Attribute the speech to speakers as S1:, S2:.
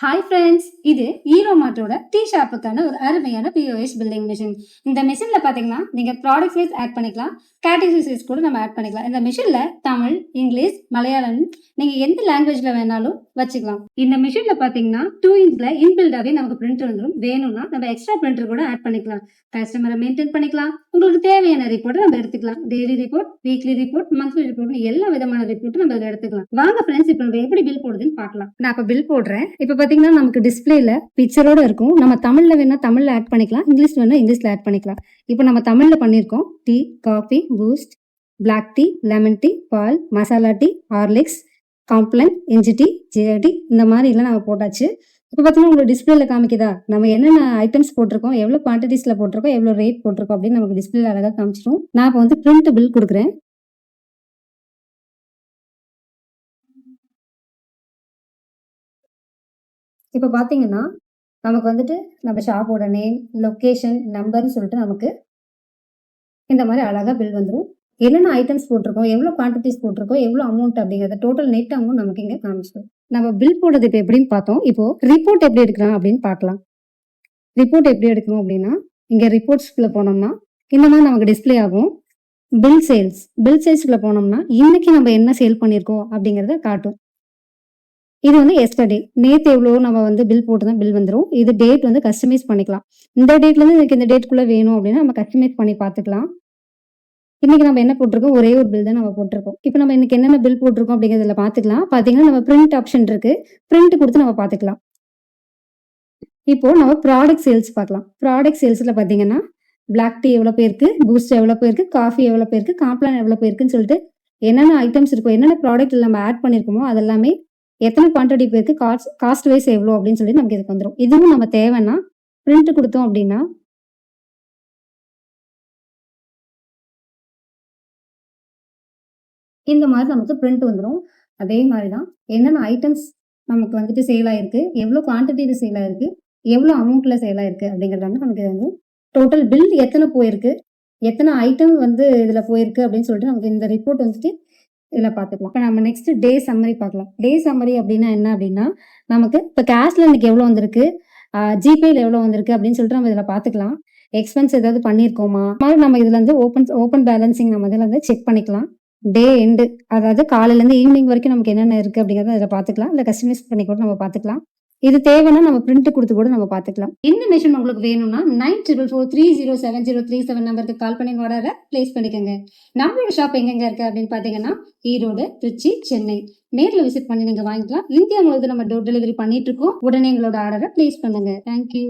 S1: Hi friends, இது ஈரோ மார்ட்டோட tea ஷாப்புக்கான ஒரு அருமையான பிஓஎஸ் பில்டிங் மிஷின். இந்த மிஷின்ல பாத்தீங்கன்னா நீங்க ப்ராடக்ட் வைஸ் ஆட் பண்ணிக்கலாம், கேட்டகரிஸ் வைஸ் கூட நம்ம ஆட் பண்ணிக்கலாம். இந்த மிஷின்ல தமிழ், இங்கிலீஷ், மலையாளம் நீங்க எந்த லாங்குவேஜ்ல வேணாலும் வச்சுக்கலாம். இந்த மிஷின்ல பாத்தீங்கன்னா 2 இன்ச்ல இன்பில்டாவே நமக்கு பிரிண்டர் வந்துடும். வேணும்னா நம்ம எக்ஸ்ட்ரா பிரிண்டர் கூட ஆட் பண்ணிக்கலாம். கஸ்டமரை மெயின்டைன் பண்ணிக்கலாம். உங்களுக்கு தேவையான ரிப்போர்ட்டை நம்ம எடுத்துக்கலாம். Daily report, weekly report, monthly report, எல்லா விதமான ரிப்போர்ட்டும் நம்ம எடுத்துக்கலாம். வாங்க ஃப்ரெண்ட்ஸ், இப்போ நம்ம எப்படி பில் போடுதுன்னு பார்க்கலாம். நான் இப்போ பில் போடுறேன். இப்போ பாத்தீங்கன்னா நமக்கு டிஸ்பிளேல பிக்சரோட இருக்கும். நம்ம தமிழ்ல வேணா தமிழ்ல ஆட் பண்ணிக்கலாம், இங்கிலீஷ் வேணா இங்கிலீஷ்ல ஆட் பண்ணிக்கலாம். இப்போ நம்ம தமிழ்ல பண்ணியிருக்கோம். Tea, coffee, Boost, black tea, lemon tea, பால், மசாலா டீ, ஹார்லிக்ஸ், காம்ப்ளன், இஞ்சி டீ, ஜீரக டீ, இந்த மாதிரி எல்லாம் நம்ம போட்டாச்சு. இப்போ பார்த்தீங்கன்னா உங்களுக்கு டிஸ்பிளேல காமிக்குதா, நம்ம என்னென்ன ஐட்டம்ஸ் போட்டிருக்கோம், எவ்வளோ குவான்டிட்டிஸ்ல போட்டிருக்கோம், எவ்வளோ ரேட் போட்டிருக்கோம் அப்படின்னு நமக்கு டிஸ்பிளேல அழகாக காமிச்சிடும். நான் இப்போ வந்து பிரிண்ட் பில் கொடுக்குறேன். இப்போ பார்த்தீங்கன்னா நமக்கு வந்துட்டு நம்ம ஷாப்போட நேம், லொக்கேஷன், நம்பர்னு சொல்லிட்டு நமக்கு இந்த மாதிரி அழகாக பில் வந்துடும். என்னென்ன ஐட்டம்ஸ் போட்டிருக்கோம், எவ்வளோ குவான்டிட்டிஸ் போட்டிருக்கோம், எவ்வளோ அமௌண்ட் அப்படிங்கிறத டோட்டல் நெட் அமௌண்ட் நமக்கு இங்கே காமிச்சிடும். நம்ம பில் போடுறது இப்போ எப்படின்னு பார்த்தோம். இப்போ ரிப்போர்ட் எப்படி எடுக்கலாம் அப்படின்னு பார்க்கலாம். ரிப்போர்ட் எப்படி எடுக்கணும் அப்படின்னா, இங்கே ரிப்போர்ட்ஸ்குள்ளே போனோம்னா இந்த மாதிரி நமக்கு டிஸ்பிளே ஆகும். பில் சேல்ஸ்குள்ளே போனோம்னா இன்னைக்கு நம்ம என்ன சேல் பண்ணியிருக்கோம் அப்படிங்கிறத காட்டும். இது வந்து எஸ்டர்டே, நேற்று எவ்வளோ நம்ம வந்து பில் போட்டு தான் பில் வந்துடும். இது டேட் வந்து கஸ்டமைஸ் பண்ணிக்கலாம். இந்த டேட்லேருந்து எனக்கு இந்த டேட்டுக்குள்ளே வேணும் அப்படின்னா நம்ம கஸ்டமைஸ் பண்ணி பார்த்துக்கலாம். இன்னைக்கு நம்ம என்ன போட்டிருக்கோம், ஒரே ஒரு பில் தான் நம்ம போட்டிருக்கோம். இப்போ நம்ம இன்னைக்கு என்னென்ன பில் போட்டிருக்கோம் அப்படிங்கிறதுல பார்த்துக்கலாம். பார்த்தீங்கன்னா நம்ம பிரிண்ட் ஆப்ஷன் இருக்கு, பிரிண்ட் கொடுத்து நம்ம பார்த்துக்கலாம். இப்போ நம்ம ப்ராடக்ட் சேல்ஸ் பார்க்கலாம். ப்ராடக்ட் சேல்ஸில் பார்த்தீங்கன்னா பிளாக் டீ எவ்வளோ பேருக்கு, பூஸ்ட் எவ்வளோ பேருக்கு, காஃபி எவ்வளோ பேருக்கு, காம்ப்ளான் எவ்வளோ பேருக்குன்னு சொல்லிட்டு என்னென்ன ஐட்டம்ஸ் இருக்கோ, என்னென்ன ப்ராடக்ட் நம்ம ஆட் பண்ணியிருக்கோமோ அதெல்லாமே எத்தனை குவான்டிட்டி பேருக்கு, காஸ்ட் வைஸ் எவ்வளோ அப்படின்னு சொல்லி நமக்கு இதுக்கு வந்துடும். இதுவும் நம்ம தேவைன்னா பிரிண்ட் கொடுத்தோம் அப்படின்னா இந்த மாதிரி நமக்கு பிரிண்ட் வந்துடும். அதே மாதிரி தான் என்னென்ன ஐட்டம்ஸ் நமக்கு வந்துட்டு சேல் ஆயிருக்கு, எவ்வளோ குவான்டிட்டியில் சேல் ஆயிருக்கு, எவ்வளோ அமௌண்ட்டில் சேல் ஆயிருக்கு அப்படிங்கிறது வந்து நமக்கு வந்து டோட்டல் பில் எத்தனை போயிருக்கு, எத்தனை ஐட்டம் வந்து இதில் போயிருக்கு அப்படின்னு சொல்லிட்டு நமக்கு இந்த ரிப்போர்ட் வந்துட்டு இதில் பார்த்துக்கலாம். இப்போ நம்ம நெக்ஸ்ட் டே சம்மரி பார்க்கலாம். டே சம்மரி அப்படின்னா என்ன அப்படின்னா, நமக்கு இப்போ கேஷ்ல இன்னைக்கு எவ்வளோ வந்திருக்கு, ஜிபேல எவ்வளோ வந்திருக்கு அப்படின்னு சொல்லிட்டு நம்ம இதில் பார்த்துக்கலாம். எக்ஸ்பென்ஸ் ஏதாவது பண்ணியிருக்கோமா மாதிரி நம்ம இதில் வந்து ஓப்பன் பேலன்சிங் நம்ம இதில் வந்து செக் பண்ணிக்கலாம். டே எண்டு, அதாவது காலையிலேருந்து ஈவினிங் வரைக்கும் நமக்கு என்னென்ன இருக்குது அப்படிங்கிறத அதில் பார்த்துக்கலாம். இல்லை கஸ்டமைஸ் பண்ணி கூட நம்ம பார்த்துக்கலாம். இது தேவைன்னா நம்ம பிரிண்ட் கொடுத்து கூட நம்ம பார்த்துக்கலாம். இந்த மிஷின் உங்களுக்கு வேணும்னா 9444307037 நம்பருக்கு கால் பண்ணி ஆர்டரை பிளேஸ் பண்ணிக்கோங்க. நம்மளோட ஷாப் எங்கெங்க இருக்கு அப்படின்னு பார்த்தீங்கன்னா ஈரோடு, திருச்சி, சென்னை. நேரில் விசிட் பண்ணி நீங்கள் வாங்கிக்கலாம். இந்தியா முழுவதும் நம்ம டோர் டெலிவரி பண்ணிட்டு இருக்கோம். உடனே எங்களோட ஆர்டரை பிளேஸ் பண்ணுங்க. தேங்க்யூ.